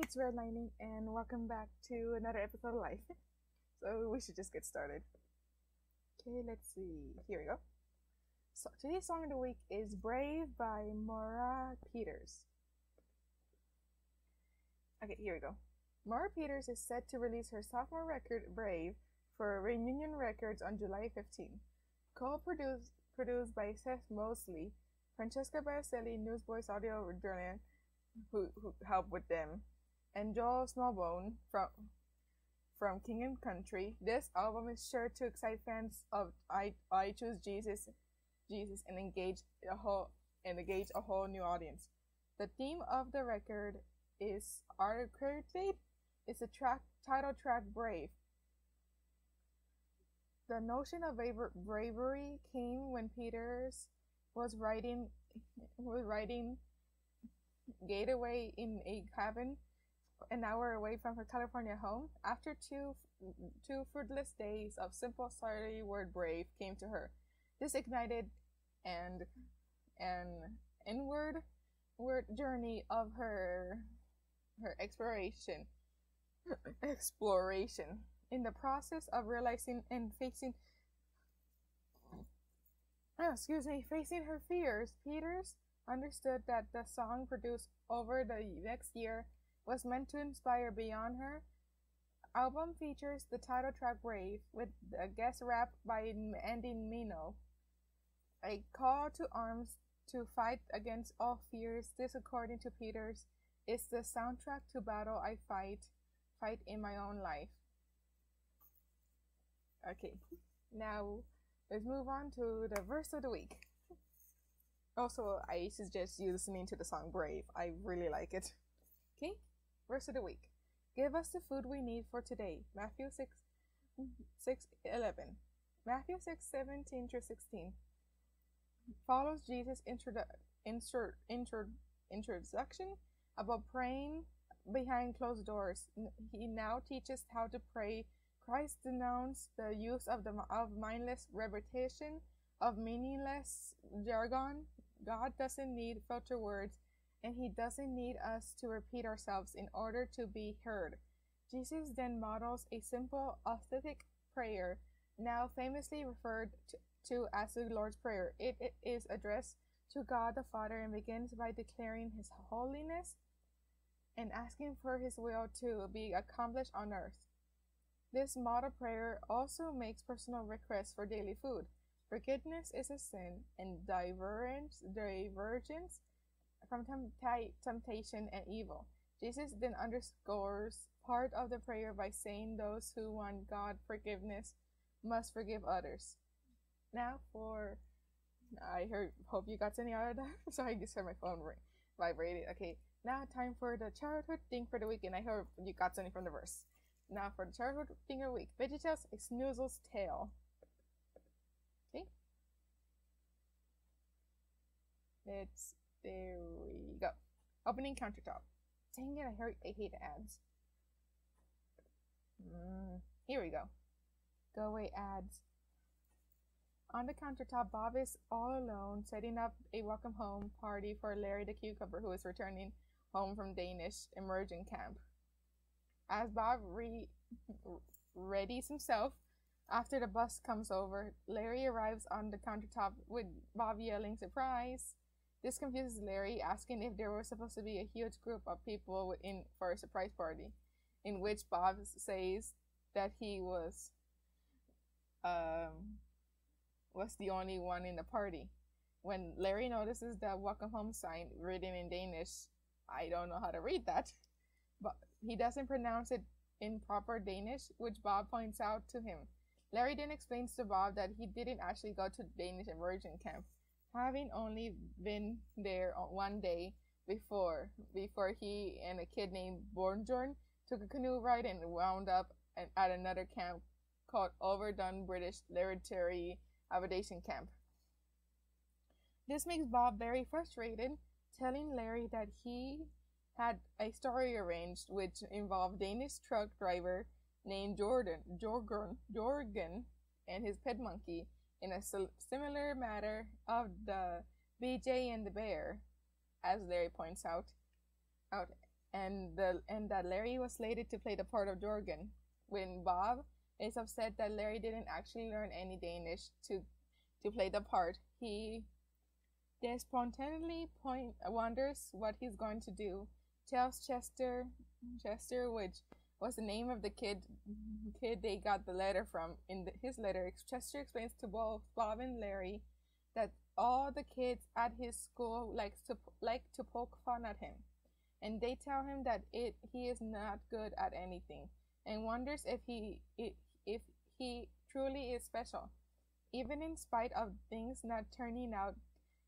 It's Redlining, and welcome back to another episode of Life. So we should just get started. Okay, let's see. Here we go. So today's song of the week is "Brave" by Maura Peters. Okay, here we go. Maura Peters is set to release her sophomore record, "Brave," for Reunion Records on July 15. Co-produced by Seth Mosley, Francesca Baiaselli, Newsboys Audio Journal, who helped with them, and Joel Smallbone from King and Country. This album is sure to excite fans of I Choose Jesus and engage a whole new audience. The theme of the record is articulated. It's a title track, "Brave." The notion of bravery came when Peters was writing Gateway in a cabin an hour away from her California home. After two fruitless days of simple solitary word "brave" came to her. This ignited an inward journey of her exploration. In the process of realizing and facing her fears, Peters understood that the song produced over the next year was meant to inspire beyond her. Album features the title track "Brave" with a guest rap by Andy Mino. A call to arms to fight against all fears. This, according to Peters, is the soundtrack to battle I fight in my own life. Okay, now let's move on to the verse of the week. Also, I suggest you listening to the song "Brave." I really like it. Okay, verse of the week. Give us the food we need for today. Matthew 6:11. Matthew 6:17-16 follows Jesus' introduction about praying behind closed doors. He now teaches how to pray. Christ denounced the use of mindless repetition, of meaningless jargon. God doesn't need filter words, and He doesn't need us to repeat ourselves in order to be heard. Jesus then models a simple, authentic prayer, now famously referred to as the Lord's Prayer. It is addressed to God the Father and begins by declaring His holiness and asking for His will to be accomplished on earth. This model prayer also makes personal requests for daily food. Forgiveness is a sin, and divergence from temptation and evil. Jesus then underscores part of the prayer by saying those who want God forgiveness must forgive others. Now hope you got any out of that. Sorry, I just heard my phone vibrated. Okay, now time for the childhood thing for the week, and I hope you got something from the verse. Now for the childhood thing of the week. VeggieTales, a Snoozle's Tale. Okay. There we go. Opening countertop. Dang it, I hate ads. Here we go. Go away, ads. On the countertop, Bob is all alone, setting up a welcome home party for Larry the Cucumber, who is returning home from Danish immersion camp. As Bob readies himself after the bus comes over, Larry arrives on the countertop with Bob yelling "surprise." This confuses Larry, asking if there was supposed to be a huge group of people for a surprise party, in which Bob says that he was the only one in the party. When Larry notices the welcome home sign written in Danish, I don't know how to read that, but he doesn't pronounce it in proper Danish, which Bob points out to him. Larry then explains to Bob that he didn't actually go to Danish immersion camp, having only been there one day before he and a kid named Bornjorn took a canoe ride and wound up at another camp called Overdone British Literary Accommodation Camp. This makes Bob very frustrated, telling Larry that he had a story arranged which involved Danish truck driver named Jorgen and his pet monkey in a similar matter of the BJ and the Bear, as Larry points out. and that Larry was slated to play the part of Jorgen. When Bob is upset that Larry didn't actually learn any Danish to play the part, he then spontaneously wonders what he's going to do. Tells Chester, which was the name of the kid they got the letter from. In his letter, Chester explains to both Bob and Larry that all the kids at his school like to poke fun at him, and they tell him that he is not good at anything, and wonders if he truly is special, even in spite of things not turning out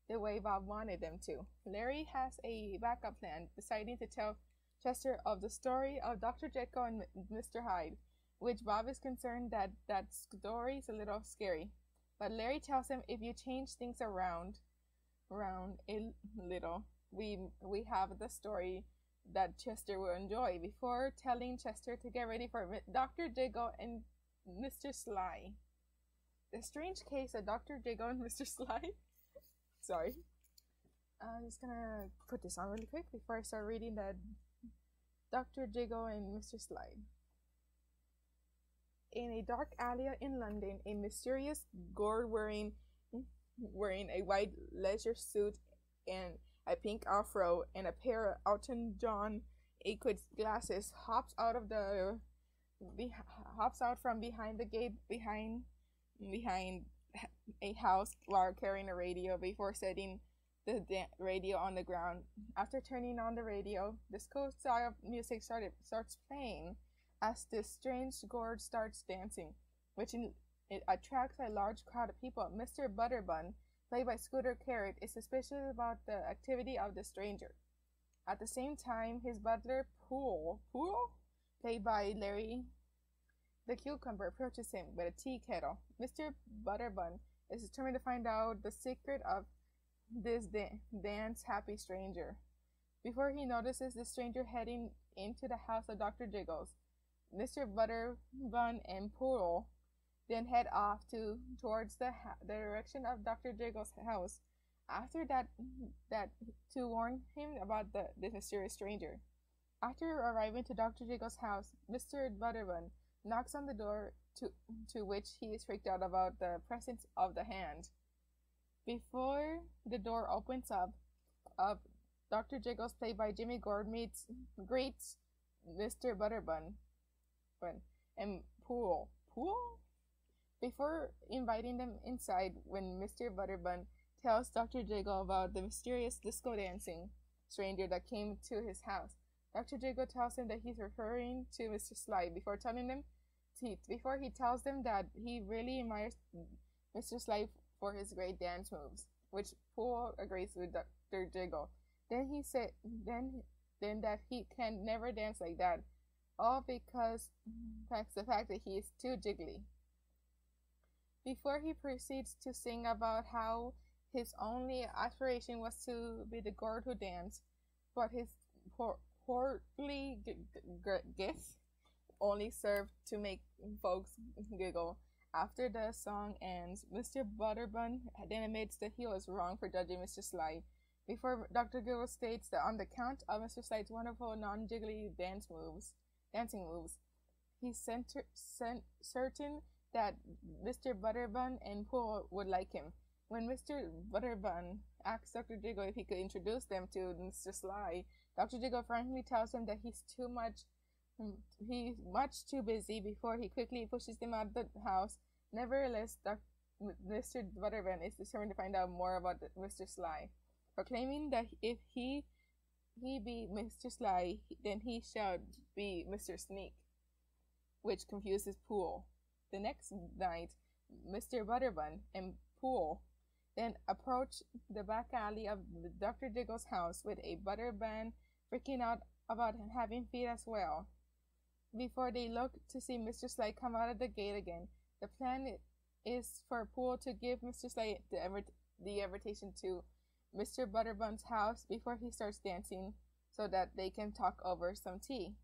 the way Bob wanted them to. Larry has a backup plan, deciding to tell Chester of the story of Dr. Jekyll and Mr. Hyde, which Bob is concerned that story is a little scary. But Larry tells him if you change things around a little, we have the story that Chester will enjoy, before telling Chester to get ready for Dr. Jekyll and Mr. Sly. The strange case of Dr. Jekyll and Mr. Sly. Sorry. I'm just gonna put this on really quick before I start reading that Dr. Jekyll and Mr. Sly. In a dark alley in London, a mysterious gourd wearing a white leisure suit and a pink afro and a pair of Elton John aqueous glasses hops out from behind the gate behind a house while carrying a radio, before setting the radio on the ground. After turning on the radio, the school style of music starts playing as this strange gourd starts dancing, which it attracts a large crowd of people. Mr. Butterbun, played by Scooter Carrot, is suspicious about the activity of the stranger. At the same time, his butler, Poole, played by Larry the Cucumber, approaches him with a tea kettle. Mr. Butterbun is determined to find out the secret of this dance-happy stranger. Before he notices the stranger heading into the house of Dr. Jiggles, Mr. Butterbun and Poodle then head off towards the direction of Dr. Jiggles' house. After that, to warn him about this mysterious stranger. After arriving to Dr. Jiggles' house, Mr. Butterbun knocks on the door, to which he is freaked out about the presence of the hand. Before the door opens up, Dr. Jiggles, played by Jimmy Gord, greets Mr. Butterbun and Poole. Before inviting them inside, when Mr. Butterbun tells Dr. Jiggle about the mysterious disco dancing stranger that came to his house, Dr. Jiggle tells him that he's referring to Mr. Sly, before he tells them that he really admires Mr. Sly for his great dance moves, which Poole agrees with Dr. Jiggle. Then he said that he can never dance like that, all because the fact that he is too jiggly. Before he proceeds to sing about how his only aspiration was to be the gourd who danced, but his portly gifts only served to make folks giggle. After the song ends, Mr. Butterbun then admits that he was wrong for judging Mr. Sly, before Dr. Giggle states that on the count of Mr. Sly's wonderful non-jiggly dancing moves, he's certain that Mr. Butterbun and Poole would like him. When Mr. Butterbun asks Dr. Jiggle if he could introduce them to Mr. Sly, Dr. Jiggle frankly tells him that he's much too busy, before he quickly pushes them out of the house. Nevertheless, Mr. Butterbun is determined to find out more about Mr. Sly, proclaiming that if he be Mr. Sly, then he shall be Mr. Sneak, which confuses Poole. The next night, Mr. Butterbun and Poole then approach the back alley of Dr. Jiggle's house, with a Butterbun freaking out about having feet as well. Before they look to see Mr. Sly come out of the gate again, the plan is for Poole to give Mr. Sly the invitation to Mr. Butterbun's house before he starts dancing, so that they can talk over some tea.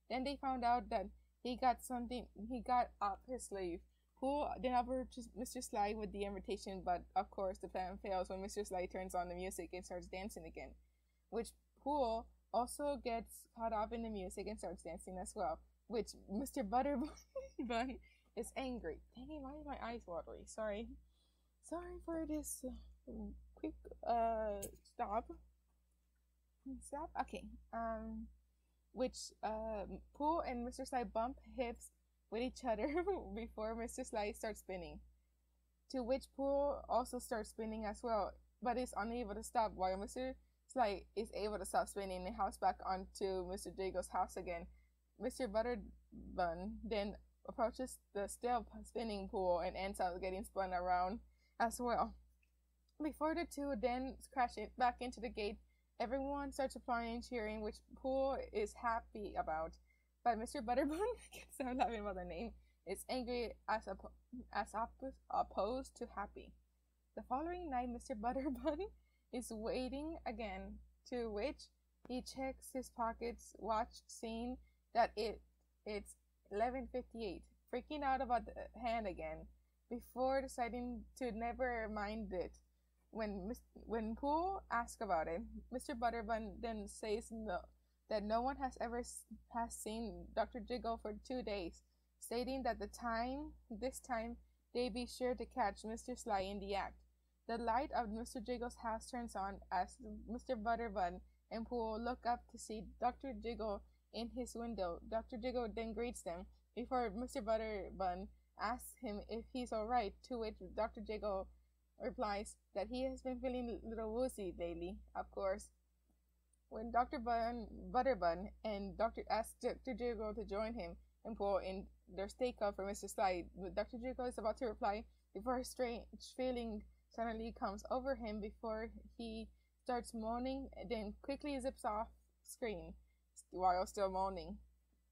Then they found out that he got up his sleeve. Poole then approaches Mr. Sly with the invitation, but of course the plan fails when Mr. Sly turns on the music and starts dancing again, which Poole also gets caught up in the music and starts dancing as well, which Mr. Butterbun is angry. Dang it, why is my eyes watery? Sorry. Sorry for this quick stop. Stop? Okay. Which Pooh and Mr. Sly bump hips with each other before Mr. Sly starts spinning. To which Pooh also starts spinning as well, but is unable to stop while Mr. Sly is able to stop spinning and house back onto Mr. Jiggle's house again. Mr. Butterbun then approaches the still spinning Pooh and ends up getting spun around as well. Before the two then crash it back into the gate, everyone starts applauding and cheering, which Pooh is happy about. But Mr. Butterbun, I can't stop laughing about the name, is angry as opposed to happy. The following night, Mr. Butterbun is waiting again, to which he checks his pockets watch, seeing that it's 11:58, freaking out about the hand again, before deciding to never mind it. When Pooh asks about it, Mr. Butterbun then says that no one has seen Dr. Jiggle for 2 days, stating that this time they be sure to catch Mr. Sly in the act. The light of Mr. Jiggle's house turns on as Mr. Butterbun and Pooh look up to see Dr. Jiggle in his window. Dr. Jiggle then greets them before Mr. Butterbun asks him if he's alright, to which Dr. Jiggle replies that he has been feeling a little woozy lately, of course. When Dr. Butterbun and asks Dr. Jiggle to join him and Pooh in their stakeout for Mr. Sly, Dr. Jiggle is about to reply before a strange feeling suddenly comes over him before he starts moaning, and then quickly zips off screen while still moaning.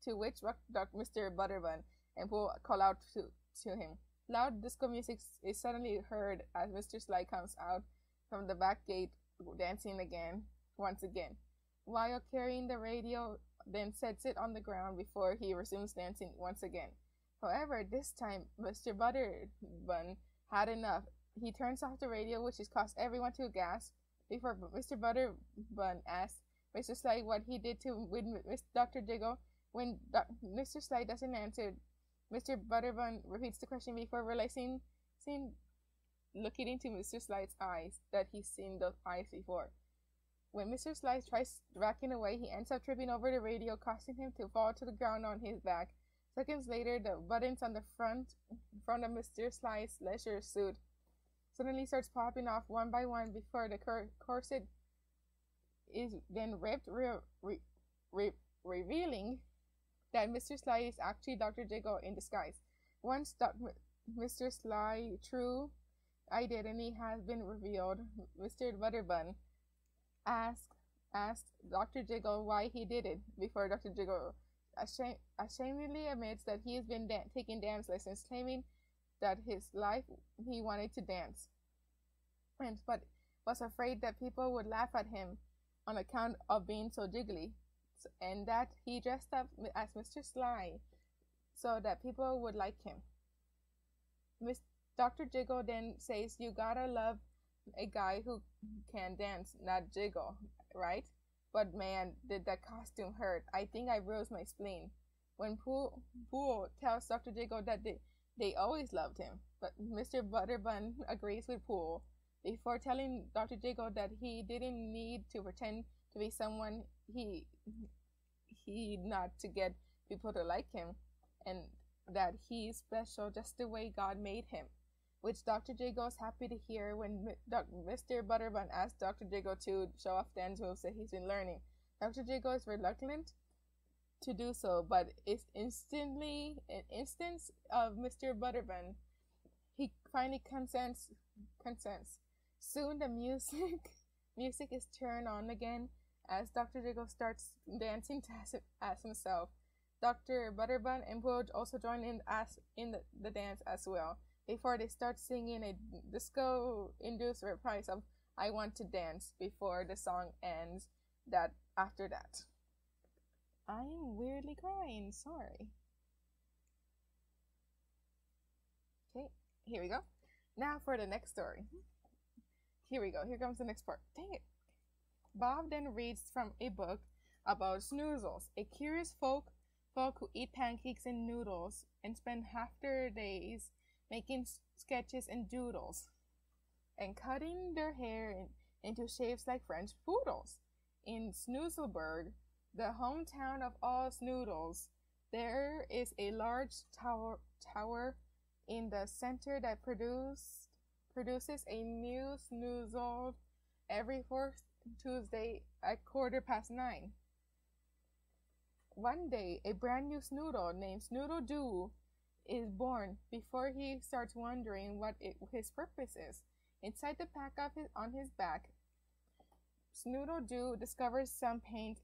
To which Mr. Butterbun and Pooh call out to him. Loud disco music is suddenly heard as Mr. Sly comes out from the back gate, dancing once again. While carrying the radio, then sets it on the ground before he resumes dancing once again. However, this time, Mr. Butterbun had enough. He turns off the radio, which has caused everyone to gasp, before Mr. Butterbun asks Mr. Sly what he did with Dr. Jiggle. When Mr. Sly doesn't answer, Mr. Butterbun repeats the question before realizing, looking into Mr. Sly's eyes, that he's seen those eyes before. When Mr. Sly tries backing away, he ends up tripping over the radio, causing him to fall to the ground on his back. Seconds later, the buttons on the front of Mr. Sly's leisure suit suddenly starts popping off one by one before the corset is then ripped, revealing that Mr. Sly is actually Dr. Jiggle in disguise. Once Mr. Sly's true identity has been revealed, Mr. Butterbun asked Dr. Jiggle why he did it, before Dr. Jiggle ashamedly admits that he has been taking dance lessons, claiming that his life he wanted to dance, but was afraid that people would laugh at him on account of being so jiggly, and that he dressed up as Mr. Sly so that people would like him. Dr. Jiggle then says, "You gotta love a guy who can dance, not jiggle, right? But man, did that costume hurt. I think I bruised my spleen." When Pooh tells Dr. Jiggle that they always loved him, but Mr. Butterbun agrees with Pooh before telling Dr. Jiggle that he didn't need to pretend to be someone he not to get people to like him, and that he's special just the way God made him, which Dr. Jiggle is happy to hear. When Mr. Butterbun asks Dr. Jiggle to show off dance moves that he's been learning, Dr. Jiggle is reluctant to do so, but it's instantly an instance of Mr. Butterbun. He finally consents. Soon the music is turned on again as Dr. Jiggle starts dancing as himself. Dr. Butterbun and Pooh also join in the dance as well, before they start singing a disco-induced reprise of "I Want to Dance" before the song ends. After that, I am weirdly crying. Sorry. Okay, here we go. Now for the next story. Here we go. Here comes the next part. Dang it. Bob then reads from a book about snoozles, a curious folk who eat pancakes and noodles and spend half their days making sketches and doodles and cutting their hair into shapes like French poodles. In Snoozleburg, the hometown of all snoodles, there is a large tower in the center that produces a new snoozle every fourth Tuesday at 9:15. One day, a brand new snoodle named Snoodle Doo is born. Before he starts wondering what his purpose is, inside the pack on his back, Snoodle Doo discovers some paint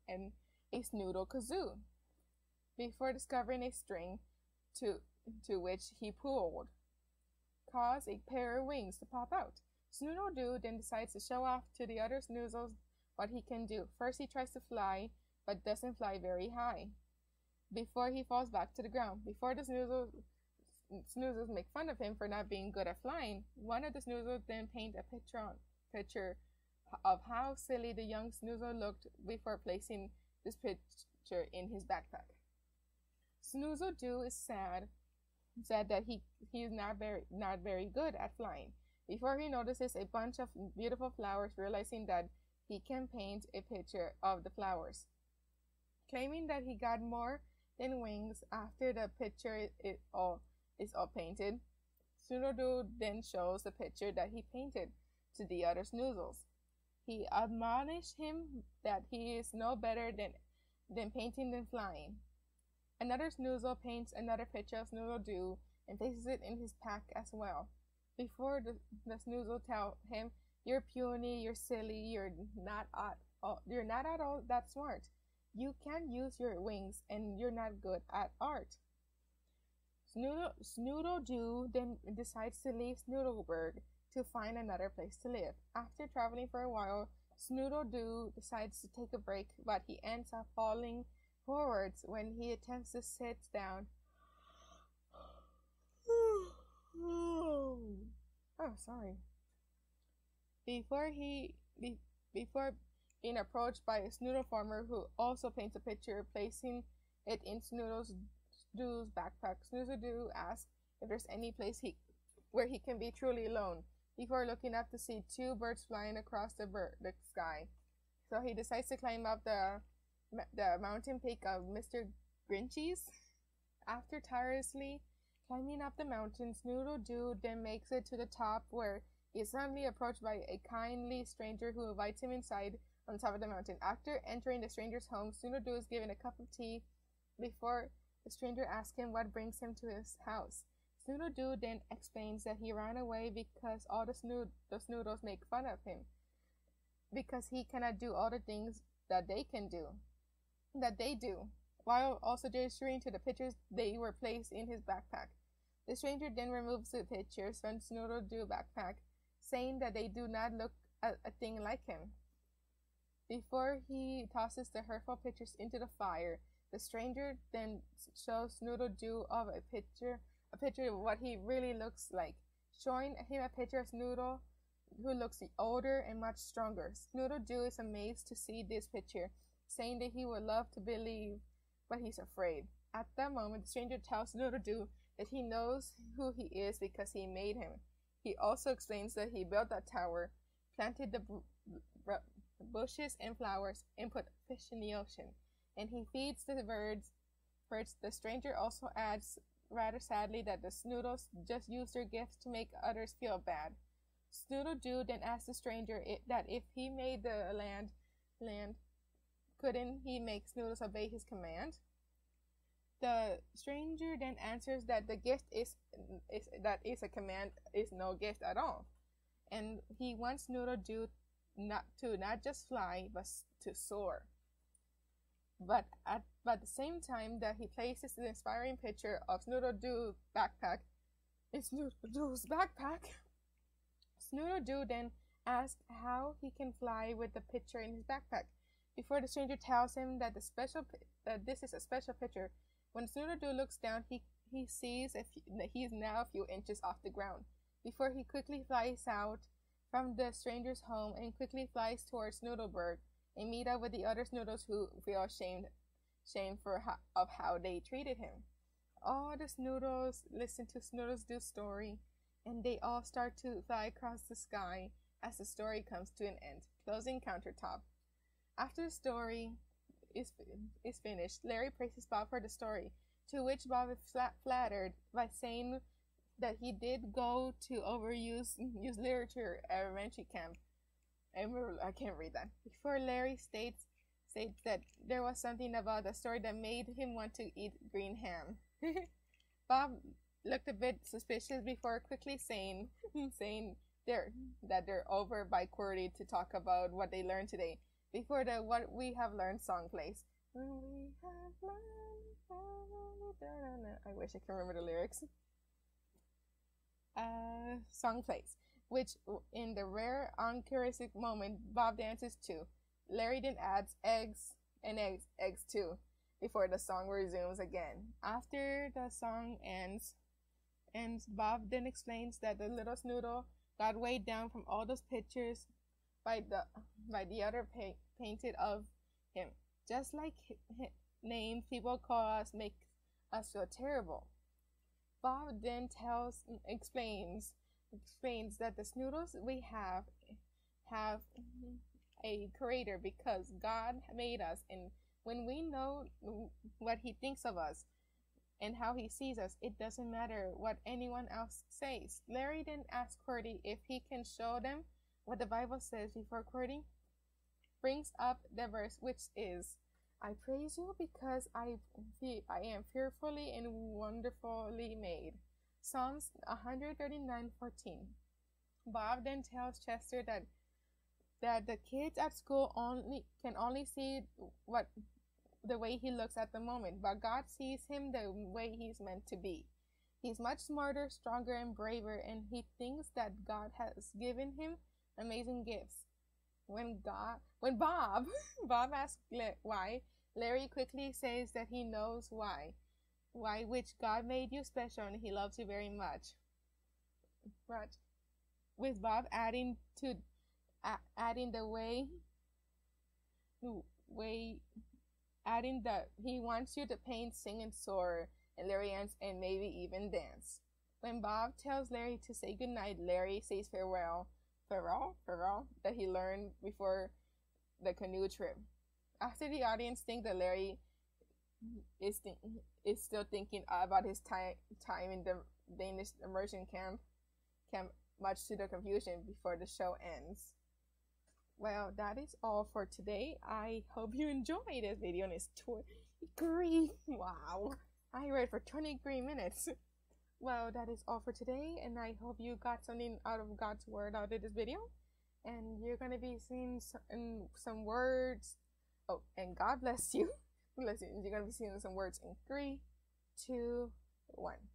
and a snoodle kazoo. Before discovering a string to which he pulled, caused a pair of wings to pop out. Snoodle Doo then decides to show off to the other snoozles what he can do. First, he tries to fly, but doesn't fly very high before he falls back to the ground. Before the snoozles make fun of him for not being good at flying, one of the snoozles then paint a picture of how silly the young snoozle looked before placing this picture in his backpack. Snoozle Doo is sad that he is not very good at flying. Before he notices a bunch of beautiful flowers, realizing that he can paint a picture of the flowers. Claiming that he got more than wings after the picture is all painted, Snoodle Doo then shows the picture that he painted to the other snoozles. He admonished him that he is no better than painting than flying. Another snoozle paints another picture of Snoodle Doo and places it in his pack as well. Before the snoozle tell him, "You're puny, you're silly, you're not at all that smart. You can't use your wings, and you're not good at art." Snoodle Doo then decides to leave Snoodleburg to find another place to live. After traveling for a while, Snoodle Doo decides to take a break, but he ends up falling forwards when he attempts to sit down. Oh, sorry. Before being approached by a snoodle farmer who also paints a picture, placing it in Snoodle Doo's backpack, Snoodle Doo asks if there's any place where he can be truly alone, before looking up to see two birds flying across the sky. So he decides to climb up the mountain peak of Mr. Grinchy's. After tirelessly climbing up the mountain, Snoodle Doo then makes it to the top, where he is suddenly approached by a kindly stranger who invites him inside on the top of the mountain. After entering the stranger's home, Snoodle Doo is given a cup of tea before the stranger asks him what brings him to his house. Snoodle Doo then explains that he ran away because all the snoodles make fun of him, because he cannot do all the things that they do, while also gesturing to the pictures they were placed in his backpack. The stranger then removes the pictures from Snoodle Doo's backpack, saying that they do not look a thing like him. Before he tosses the hurtful pictures into the fire, the stranger then shows Snoodle Doo of a picture of what he really looks like, showing him a picture of Snoodle, who looks older and much stronger. Snoodle Doo is amazed to see this picture, saying that he would love to believe, but he's afraid. At that moment, the stranger tells Snoodle Doo that he knows who he is because he made him. He also explains that he built that tower, planted the bushes and flowers, and put fish in the ocean, and he feeds the birds. The stranger also adds, rather sadly, that the snoodles just use their gifts to make others feel bad. Snoodle Doo then asks the stranger that if he made the land, couldn't he make snoodles obey his command? The stranger then answers that the gift is a command, is no gift at all, and he wants Snoodle Doo not just fly, but to soar. But at the same time that he places the inspiring picture of Snoodle Doo's backpack in Snoodle Doo's backpack, Snoodle Doo then asks how he can fly with the picture in his backpack. Before the stranger tells him that this is a special picture. When Snoodle Doo looks down, he sees that he is now a few inches off the ground. Before he quickly flies out from the stranger's home and quickly flies towards Snoodleburg. and meet up with the other Snoodles who feel ashamed of how they treated him. All the Snoodles listen to Snoodles do story, and they all start to fly across the sky as the story comes to an end. Closing countertop. After the story is finished, Larry praises Bob for the story, to which Bob is flattered by saying that he did go to use literature at elementary camp. I can't read that. Before Larry states that there was something about the story that made him want to eat green ham. Bob looked a bit suspicious before quickly saying that they're over by QWERTY to talk about what they learned today before the What We Have Learned song plays. I wish I can remember the lyrics. Song plays, which in the rare uncharacteristic moment Bob dances to. Larry then adds eggs too before the song resumes again. After the song ends, Bob then explains that the little Snoodle got weighed down from all those pictures by the other painted of him. Just like names people call us make us feel terrible. Bob then explains that the Snoodles we have a creator because God made us, and when we know what he thinks of us and how he sees us, it doesn't matter what anyone else says. Larry then asks QWERTY if he can show them what the Bible says before QWERTY brings up the verse, which is, I praise you because I am fearfully and wonderfully made. Psalms 139:14. Bob then tells Chester that the kids at school can only see the way he looks at the moment, but God sees him the way he's meant to be. He's much smarter, stronger, and braver, and he thinks that God has given him amazing gifts. When Bob asks why, Larry quickly says that he knows why, which God made you special and he loves you very much. With Bob adding that he wants you to paint, sing, and soar, and Larry ends and maybe even dance. When Bob tells Larry to say goodnight, Larry says farewell that he learned before the canoe trip. After the audience think that Larry is still thinking about his time in the Danish immersion camp, much to the confusion before the show ends. Well, that is all for today. I hope you enjoyed this video, and it's 23. Wow, I read for 23 minutes. Well, that is all for today, and I hope you got something out of God's word out of this video. And you're going to be seeing some words. Oh, and God bless you. You're going to be seeing some words in 3, 2, 1.